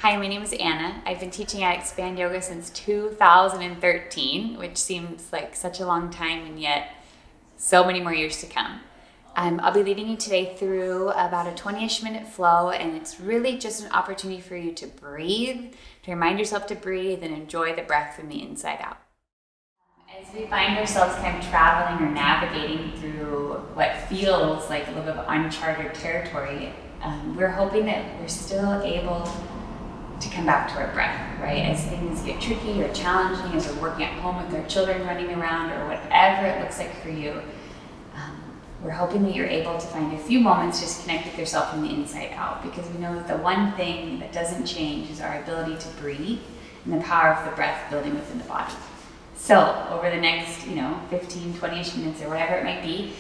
Hi, my name is Anna. I've been teaching at Expand Yoga since 2013, which seems like such a long time, and yet so many more years to come. I'll be leading you today through about a 20-ish minute flow, and it's really just an opportunity for you to breathe, to remind yourself to breathe and enjoy the breath from the inside out. As we find ourselves kind of traveling or navigating through what feels like a little bit of uncharted territory, we're hoping that we're still able to come back to our breath, right? As things get tricky or challenging, as we're working at home with our children running around or whatever it looks like for you, we're hoping that you're able to find a few moments just connect with yourself from the inside out, because we know that the one thing that doesn't change is our ability to breathe and the power of the breath building within the body. So over the next 15, 20-ish minutes or whatever it might be,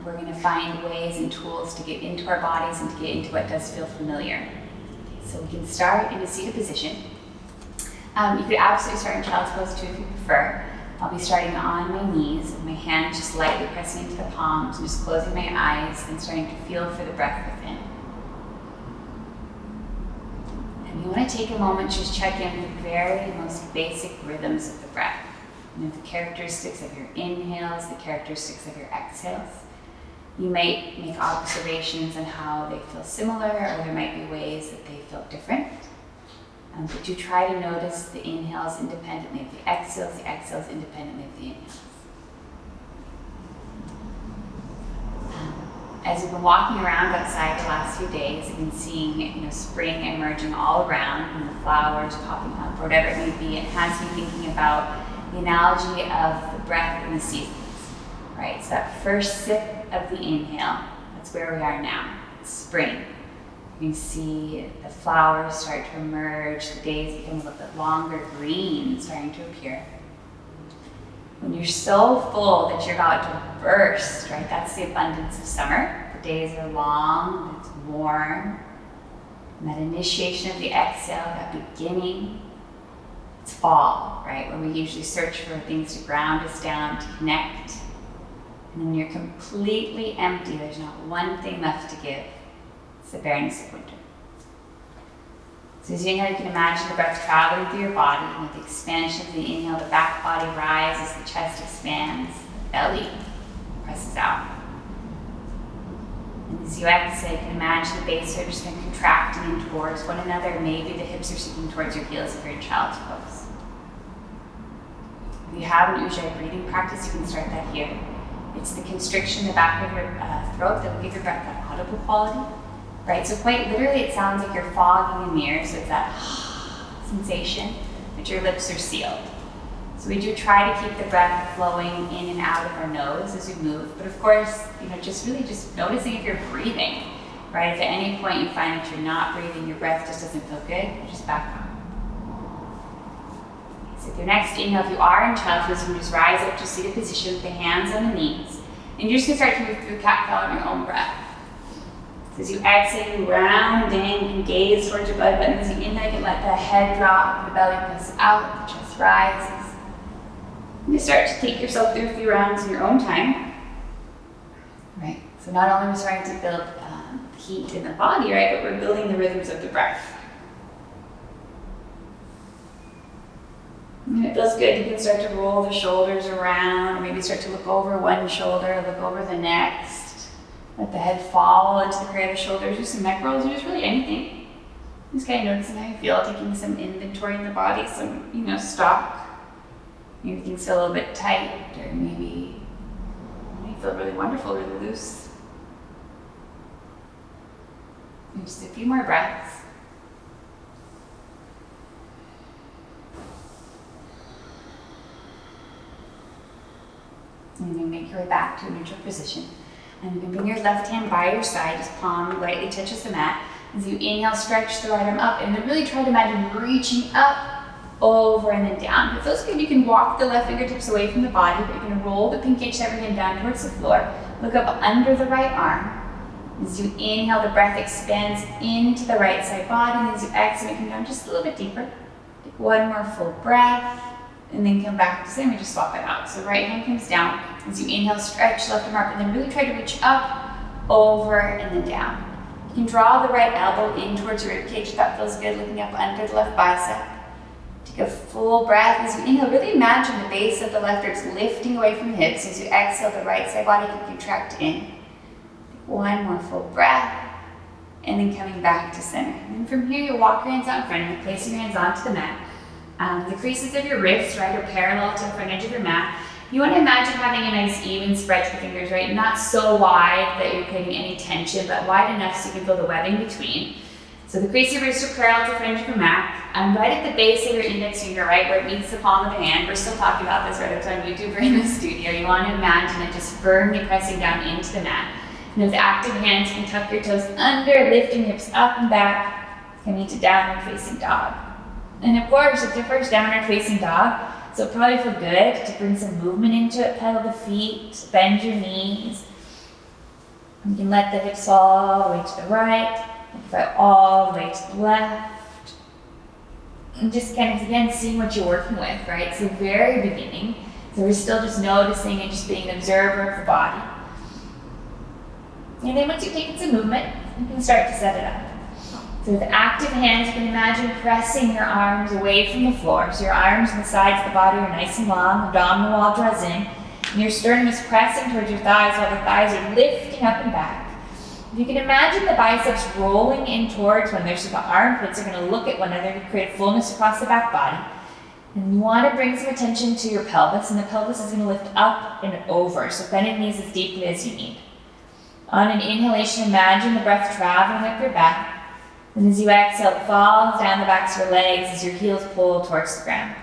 we're going to find ways and tools to get into our bodies and to get into what does feel familiar. So we can start in a seated position. You could absolutely start in child's pose too if you prefer. I'll be starting on my knees with my hands just lightly pressing into the palms and just closing my eyes and starting to feel for the breath within. And you want to take a moment to just check in with the very most basic rhythms of the breath. The characteristics of your inhales, the characteristics of your exhales. You might make observations on how they feel similar, or there might be ways that they feel different. But you try to notice the inhales independently of the exhales independently of the inhales. As we've been walking around outside the last few days, I've been seeing spring emerging all around, and the flowers popping up, or whatever it may be. It has me thinking about the analogy of the breath in the seasons, right? So that first sip of the inhale, that's where we are now. It's spring. You can see the flowers start to emerge, the days become a little bit longer, green starting to appear. When you're so full that you're about to burst, right? That's the abundance of summer. The days are long, it's warm. And that initiation of the exhale, that beginning, it's fall, right? When we usually search for things to ground us down, to connect. And when you're completely empty, there's not one thing left to give. It's the bareness of winter. So as you inhale, you can imagine the breath traveling through your body, and with the expansion of the inhale, the back body rises, the chest expands, the belly presses out. And as you exhale, you can imagine the base are just kind of contracting in towards one another. Maybe the hips are sinking towards your heels if you're in child's pose. If you haven't used your breathing practice, you can start that here. It's the constriction in the back of your throat that will give your breath that audible quality, right? So quite literally, it sounds like you're fogging a mirror, so it's that sensation, but your lips are sealed. So we do try to keep the breath flowing in and out of our nose as we move, but of course, just noticing if you're breathing, right? If at any point you find that you're not breathing, your breath just doesn't feel good, just back up. So with your next inhale, if you are in child's pose, you can just rise up to seated position with the hands on the knees. And you're just going to start to move through cat-cow on your own breath. So as you exhale, you round in, you can gaze towards your belly button. As you inhale, you can let the head drop, the belly press out, the chest rises. You start to take yourself through a few rounds in your own time. Right? So not only are we starting to build heat in the body, right, but we're building the rhythms of the breath. And it feels good. You can start to roll the shoulders around, or maybe start to look over one shoulder, look over the next. Let the head fall into the cradle of the shoulders. Do some neck rolls, or just really anything. Just kind of noticing how you feel, taking some inventory in the body, some, stock. Maybe things feel a little bit tight, or maybe you feel really wonderful, really loose. And just a few more breaths. And then make your way back to a neutral position. And you can bring your left hand by your side, just palm lightly touches the mat. As you inhale, stretch the right arm up, and then really try to imagine reaching up, over, and then down. If it feels good, you can walk the left fingertips away from the body, but you're going to roll the pinky edge of every hand down towards the floor. Look up under the right arm. As you inhale, the breath expands into the right side body, and as you exhale, you come down just a little bit deeper. Take one more full breath. And then come back to the same, we just swap it out. So right hand comes down. As you inhale, stretch left arm up, and then really try to reach up, over, and then down. You can draw the right elbow in towards your rib cage if that feels good, looking up under the left bicep. Take a full breath. As you inhale, really imagine the base of the left ribs lifting away from the hips. As you exhale, the right side body can contract in. Take one more full breath. And then coming back to center. And from here, you'll walk your hands out in front of you, placing your hands onto the mat. The creases of your wrists, right, are parallel to the front edge of your mat. You want to imagine having a nice even spread to the fingers, right? Not so wide that you're creating any tension, but wide enough so you can feel the webbing between. So the crease of your wrists are parallel to the front edge of your mat. Right at the base of your index finger, right, where it meets the palm of the hand. We're still talking about this, right? It's on YouTube or in the studio. You want to imagine it just firmly pressing down into the mat. And with active hands, you can tuck your toes under, lifting hips up and back, coming to downward facing dog. And of course, it's your first downward facing dog, so it'll probably feel good to bring some movement into it. Pedal the feet, bend your knees. You can let the hips fall all the way to the right, and all the way to the left. And just kind of, again, seeing what you're working with, right? It's the very beginning, so we're still just noticing and just being an observer of the body. And then once you've taken some movement, you can start to set it up. So with active hands, you can imagine pressing your arms away from the floor. So your arms and the sides of the body are nice and long, abdominal wall draws in, and your sternum is pressing towards your thighs while the thighs are lifting up and back. You can imagine the biceps rolling in towards one another, so the armpits are going to look at one another to create fullness across the back body. And you want to bring some attention to your pelvis, and the pelvis is going to lift up and over, so bend your knees as deeply as you need. On an inhalation, imagine the breath traveling up your back. And as you exhale, it falls down the backs of your legs as your heels pull towards the ground.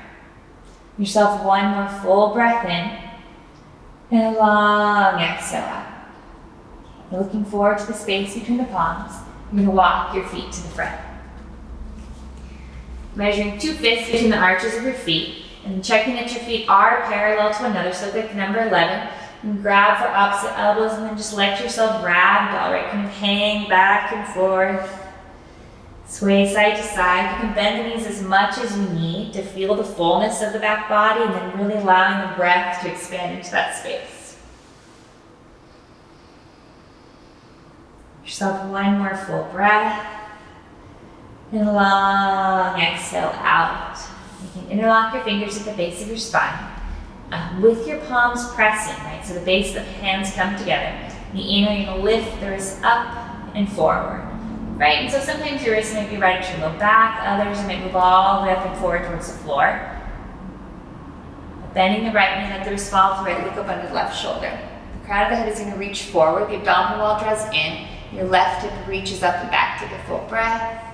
Give yourself one more full breath in, and a long exhale out. Looking forward to the space between the palms, you're going to walk your feet to the front. Measuring 2 fists between the arches of your feet, and checking that your feet are parallel to one another, so like number 11. And grab for opposite elbows, and then just let yourself ragdoll, right? Kind of hang back and forth. Sway side to side. You can bend the knees as much as you need to feel the fullness of the back body, and then really allowing the breath to expand into that space. Give yourself one more full breath. And a long exhale out. You can interlock your fingers at the base of your spine. With your palms pressing, right? So the base of the hands come together. The inhale, you're going to lift the wrists up and forward, right? And so sometimes your wrists might be right at your low back. Others might move all the way up and forward towards the floor. Bending the right knee, let the wrist fall to the right, look up under the left shoulder. The crown of the head is going to reach forward. The abdominal wall draws in. Your left hip reaches up and back. Take a full breath.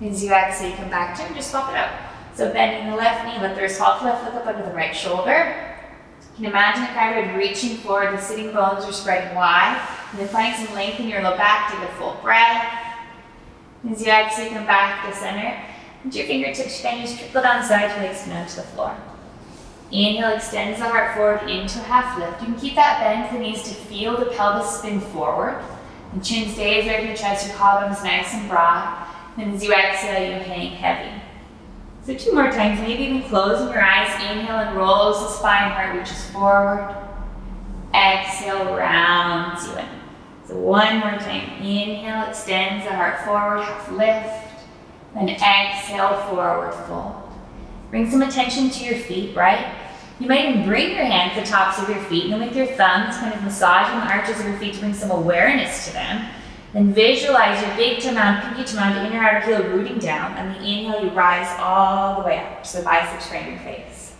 As you exhale, you come back to it and just swap it out. So bending the left knee, let the wrist fall to the left, look up under the right shoulder. You can imagine the crown of the head reaching forward, the sitting bones are spreading wide. And then finding some length in your low back, take a full breath. As you exhale, come back to center. And your fingertips, you can just trickle down sides, legs down to the floor. Inhale, extends the heart forward into a half lift. You can keep that bend for the knees to feel the pelvis spin forward. And chin stays right in your chest, your collarbone's nice and broad. And as you exhale, you hang heavy. So 2 more times, maybe even closing your eyes. Inhale and rolls the spine, heart reaches forward. Exhale, rounds you in. So 1 more time. Inhale, extends the heart forward, half lift. Then exhale, forward fold. Bring some attention to your feet, right? You might even bring your hands to the tops of your feet, and then with your thumbs, kind of massaging the arches of your feet to bring some awareness to them. Then visualize your big toe mound, pinky toe mound, inner outer heel rooting down. On the inhale, you rise all the way up, so the biceps frame your face.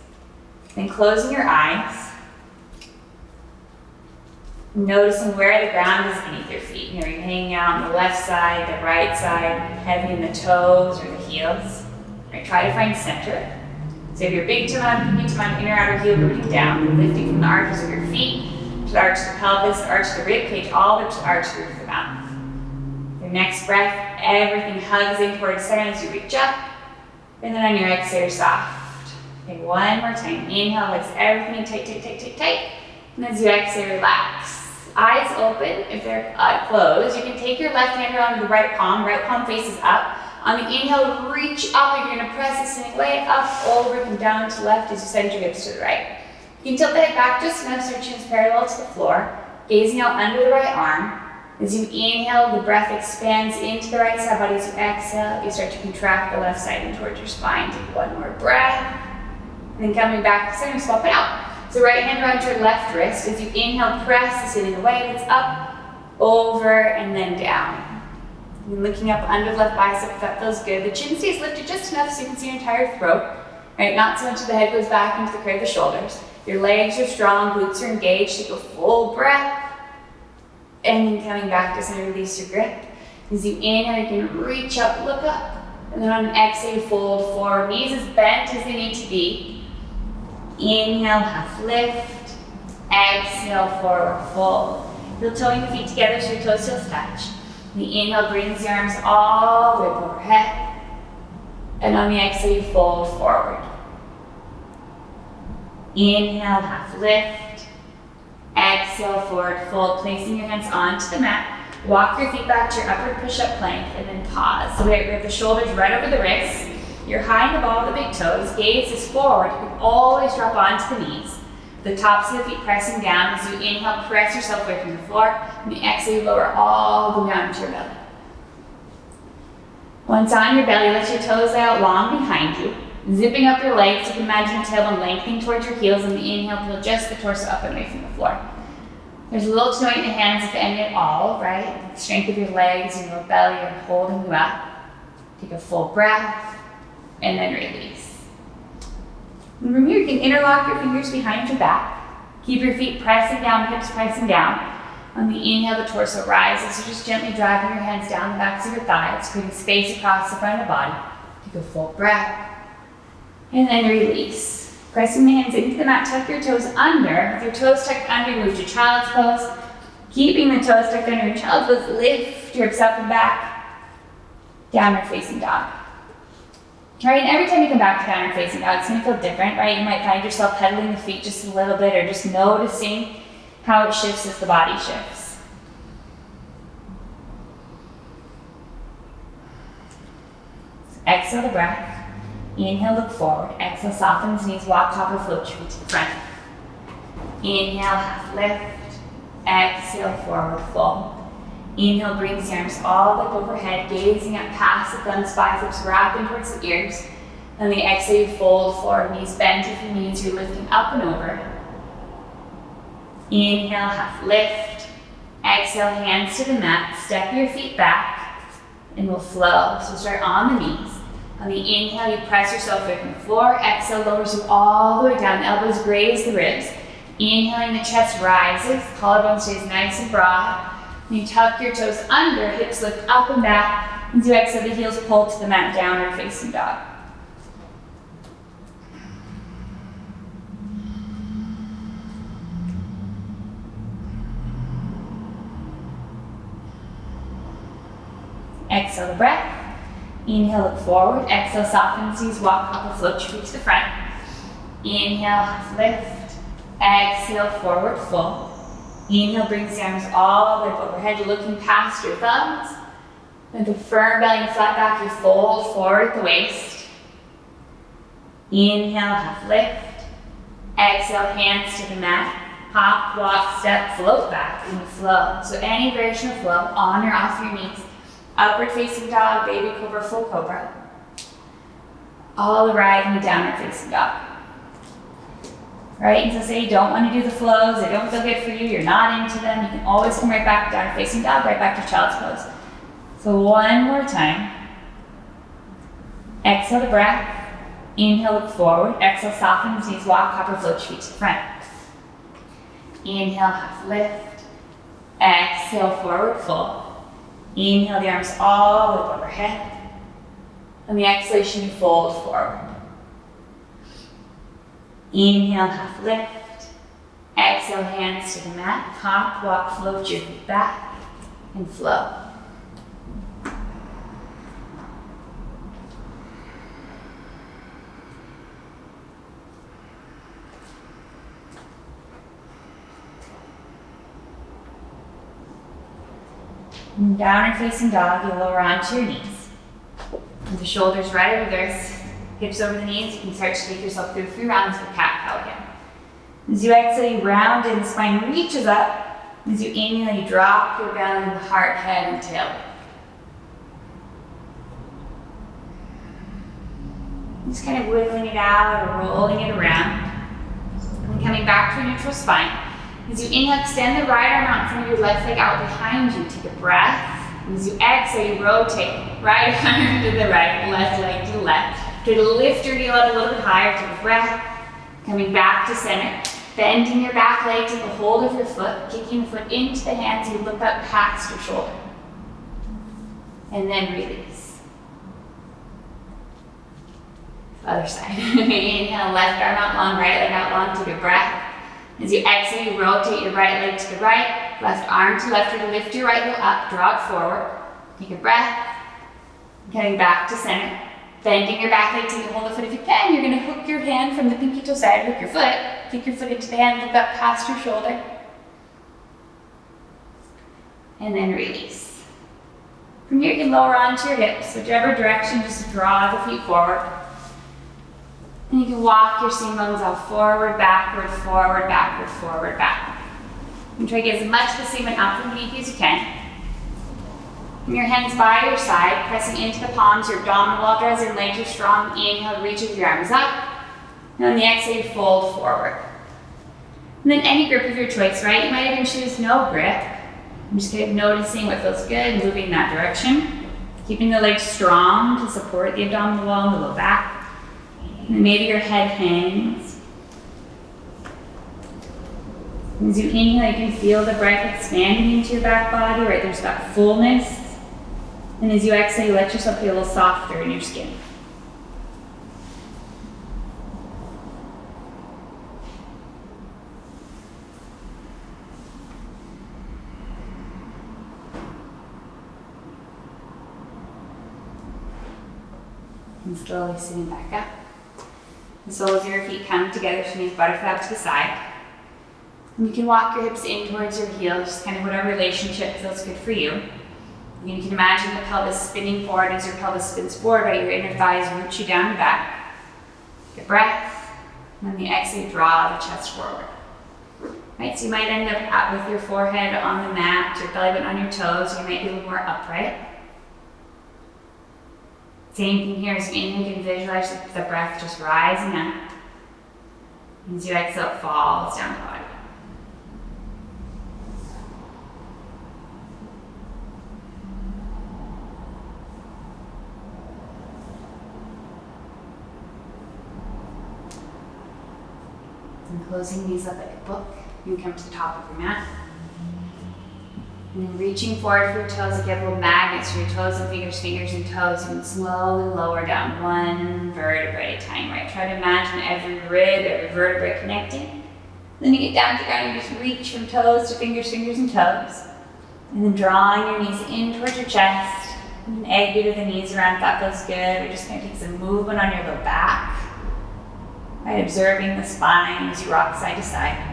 Then closing your eyes, noticing where the ground is beneath your feet. You know, you're hanging out on the left side, the right side, heavy in the toes or the heels. Right, try to find center. So if your big toe mound, pinky toe mound, inner outer heel rooting down, lifting from the arches of your feet to the arch of the pelvis, the arch of the rib cage, all the way to the arch of the roof of the mouth. Your next breath, everything hugs in towards center as you reach up. And then on your exhale, you're soft. Okay, 1 more time. Inhale, legs, everything tight, tight, tight, tight, tight. And as you exhale, relax. Eyes open. If they're closed, you can take your left hand around the right palm faces up. On the inhale, reach up. You're going to press the sitting leg up, over, and down to the left as you send your hips to the right. You can tilt the head back just enough so your chin's parallel to the floor, gazing out under the right arm. As you inhale, the breath expands into the right side body. As you exhale, you start to contract the left side in towards your spine. Take one more breath. And then coming back to center, swap it out. So right hand around your left wrist. As you inhale, press the sitting away. It's up, over, and then down. And looking up under the left bicep, if that feels good. The chin stays lifted just enough so you can see your entire throat. Right, not so much that the head goes back into the curve of the shoulders. Your legs are strong, glutes are engaged. Take a full breath. And then coming back to center, release your grip. As you inhale, you can reach up, look up. And then on an exhale, fold forward. Knees as bent as they need to be. Inhale, half lift. Exhale, forward fold. Heel toeing the feet together so your toes still touch. The inhale brings your arms all the way up overhead. And on the exhale, you fold forward. Inhale, half lift. Exhale, forward fold, placing your hands onto the mat. Walk your feet back to your upward push-up plank and then pause. So we have the shoulders right over the wrists. You're high in the ball of the big toes. Gaze is forward. You can always drop onto the knees. The tops of the feet pressing down. As you inhale, press yourself away from the floor. And the exhale, you lower all the way onto your belly. Once on your belly, let your toes out long behind you. Zipping up your legs, you can imagine your tailbone lengthening towards your heels, and the inhale, pull just the torso up and away from the floor. There's little to no weight in the hands, if any at all, right? The strength of your legs and your belly are holding you up. Take a full breath, and then release. And from here, you can interlock your fingers behind your back. Keep your feet pressing down, hips pressing down. On the inhale, the torso rises, so just gently driving your hands down the backs of your thighs, creating space across the front of the body. Take a full breath. And then release. Pressing the hands into the mat, tuck your toes under. With your toes tucked under, move to child's pose. Keeping the toes tucked under in child's pose, lift your hips up and back. Downward facing dog. Right, and every time you come back to downward facing dog, it's gonna feel different, right? You might find yourself pedaling the feet just a little bit or just noticing how it shifts as the body shifts. So exhale the breath. Inhale, look forward. Exhale, soften the knees, walk, hop, or float your feet to the front. Inhale, half lift. Exhale, forward fold. Inhale, brings your arms all the way overhead, gazing up past the thumbs, biceps, wrapping towards the ears. Then the exhale, you fold forward, knees bent if you need to, lifting up and over. Inhale, half lift. Exhale, hands to the mat. Step your feet back, and we'll flow. So start on the knees. On the inhale, you press yourself away from the floor. Exhale, lowers you all the way down. The elbows graze the ribs. Inhaling, the chest rises. Collarbone stays nice and broad. And you tuck your toes under, hips lift up and back. As you exhale, the heels pull to the mat, downward facing dog. Exhale the breath. Inhale, look forward. Exhale, soften the knees, walk, hop, or float your feet to the front. Inhale, half lift. Exhale, forward fold. Inhale, brings the arms all the way up overhead. You're looking past your thumbs. With a firm belly and flat back, you fold forward at the waist. Inhale, half lift. Exhale, hands to the mat. Hop, walk, step, float back in the flow. So any variation of flow, on or off your knees. Upward facing dog, baby cobra, full cobra. All the ride in the downward facing dog. Right, and so say you don't want to do the flows, they don't feel good for you, you're not into them, you can always come right back, downward facing dog, right back to child's pose. So one more time. Exhale the breath. Inhale, look forward. Exhale, soften the knees, walk, hop, or float your feet to the front. Inhale, half lift. Exhale, forward fold. Inhale, the arms all the way up overhead. On the exhalation, you fold forward. Inhale, half lift. Exhale, hands to the mat. Hop, walk, float your feet back, and flow. And downward facing dog, you lower onto your knees. With the shoulders right over the wrists, hips over the knees, you can start to take yourself through 3 rounds of cat-cow again. As you exhale, you round in, the spine reaches up, As you inhale, you drop your belly, heart, head, and tail. Just kind of wiggling it out or rolling it around. And coming back to a neutral spine. As you inhale, extend the right arm out in front of your left leg out behind you. Take a breath. And as you exhale, you rotate. Right arm to the right, left leg to the left. Try to lift your heel up a little bit higher. Take a breath. Coming back to center. Bending your back leg, take a hold of your foot, kicking the foot into the hands, you look up past your shoulder. And then release. Other side. Inhale, left arm out long, right leg out long, take a breath. As you exhale, you rotate your right leg to the right, left arm to left, or lift your right heel up, draw it forward. Take a breath. Coming back to center. Bending your back leg, take a hold of the foot if you can. You're going to hook your hand from the pinky toe side, hook your foot, kick your foot into the hand, look up past your shoulder. And then release. From here, you can lower onto your hips, whichever direction, just draw the feet forward. And you can walk your seam bones out forward, backward, forward, backward, forward, backward. You can try to get as much of the seam out from beneath you as you can. And your hands by your side, pressing into the palms, your abdominal wall draws in, legs are strong. Inhale, reach with your arms up. And on the exhale, you fold forward. And then any grip of your choice, right? You might even choose no grip. I'm just kind of noticing what feels good, moving in that direction. Keeping the legs strong to support the abdominal wall and the low back. And then maybe your head hangs. As you inhale, you can feel the breath expanding into your back body, right? There's that fullness. And as you exhale, you let yourself be a little softer in your skin. And slowly sitting back up. The soles of your feet come together, so you butterfly to the side. And you can walk your hips in towards your heels, just kind of whatever relationship feels good for you. You can imagine the pelvis spinning forward. As your pelvis spins forward, right, your inner thighs root you down and back. Take a breath. And on the exhale, draw the chest forward. Right, so you might end up with your forehead on the mat, your belly button on your toes, so you might be a little more upright. Same thing here, as you inhale, you can visualize the breath just rising up. As you exhale, it falls down the body. And closing these up like a book, you can come to the top of your mat. And then reaching forward for your toes, like you have little magnets for your toes and fingers, fingers and toes. You can slowly lower down one vertebrae at a time, right? Try to imagine every rib, every vertebrae connecting. Then you get down to the ground, you just reach from toes to fingers, fingers and toes. And then drawing your knees in towards your chest. And egg beat the knees around if that feels good. We're just going to take some movement on your low back. Right, observing the spine as you rock side to side.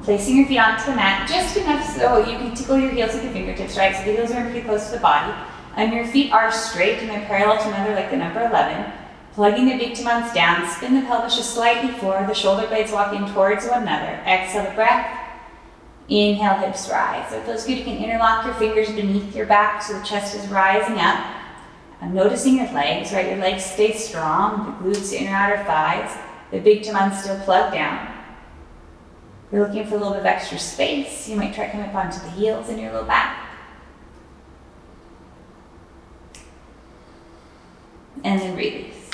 Placing your feet onto the mat just enough so you can tickle your heels with your fingertips, right? So the heels are pretty close to the body. And your feet are straight and they're parallel to one another like the number 11. Plugging the big toe mounts down, spin the pelvis just slightly forward, the shoulder blades walk in towards one another. Exhale the breath. Inhale, hips rise. So it feels good, you can interlock your fingers beneath your back so the chest is rising up. I'm noticing your legs, right? Your legs stay strong, the glutes, the inner outer thighs. The big toe mounts still plugged down. You're looking for a little bit of extra space. You might try coming up onto the heels in your low back. And then release.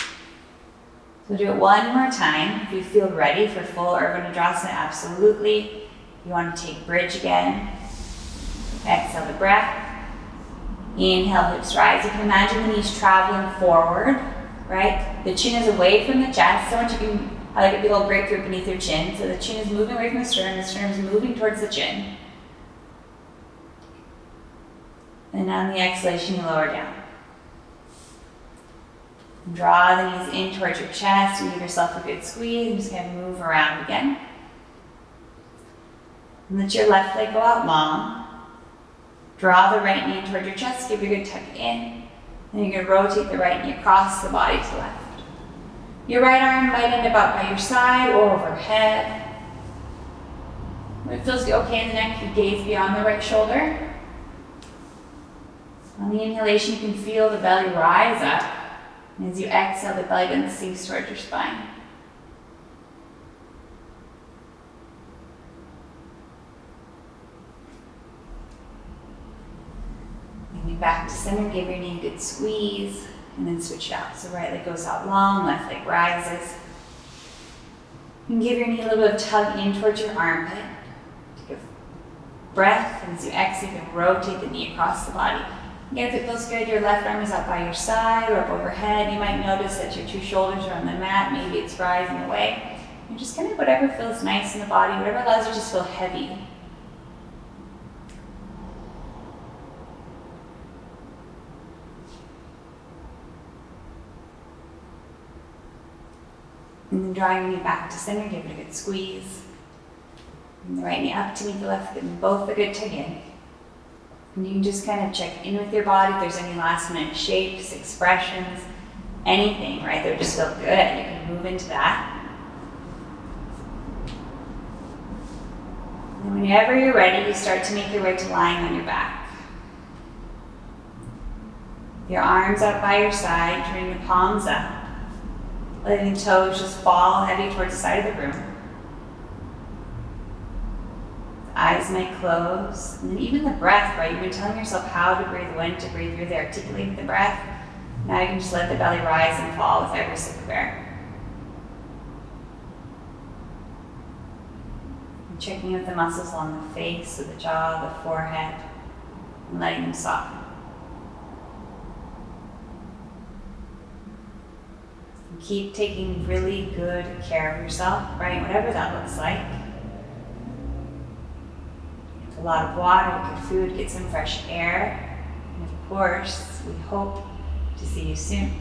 So do it one more time. If you feel ready for full Urdhva absolutely. You want to take bridge again. Exhale the breath. Inhale, hips rise. You can imagine the knees traveling forward, right? The chin is away from the chest. So much you can like a big old grapefruit beneath your chin. So the chin is moving away from the sternum is moving towards the chin. And on the exhalation, you lower down. Draw the knees in towards your chest and give yourself a good squeeze. And just kind of move around again. And let your left leg go out long. Draw the right knee toward your chest. Give you a good tuck in. Then you're going to rotate the right knee across the body to the left. Your right arm might end up out by your side or overhead. When it feels okay in the neck, you gaze beyond the right shoulder. On the inhalation, you can feel the belly rise up. And as you exhale, the belly button sinks towards your spine. Bring it back to center, give your knee a good squeeze, and then switch it out. So right leg goes out long, left leg rises. You can give your knee a little bit of tug in towards your armpit. Take a breath, and as you exhale, you can rotate the knee across the body. Again, if it feels good, your left arm is up by your side or up overhead. You might notice that your two shoulders are on the mat. Maybe it's rising away. And just kind of whatever feels nice in the body, whatever allows you to just feel heavy. And then drawing your knee back to center, give it a good squeeze. And the right knee up to meet the left, give them both a good tug in. And you can just kind of check in with your body if there's any last minute shapes, expressions, anything, right, that would just feel good. You can move into that. And whenever you're ready, you start to make your way to lying on your back. Your arms up by your side, turning the palms up. Letting the toes just fall heavy towards the side of the room. The eyes might close. And then even the breath, right? You've been telling yourself how to breathe, when to breathe. You're there articulating the breath. Now you can just let the belly rise and fall with every sip of air. And checking with the muscles along the face, so the jaw, the forehead, and letting them soften. Keep taking really good care of yourself, right? Whatever that looks like. Get a lot of water, good food, get some fresh air. And of course, we hope to see you soon.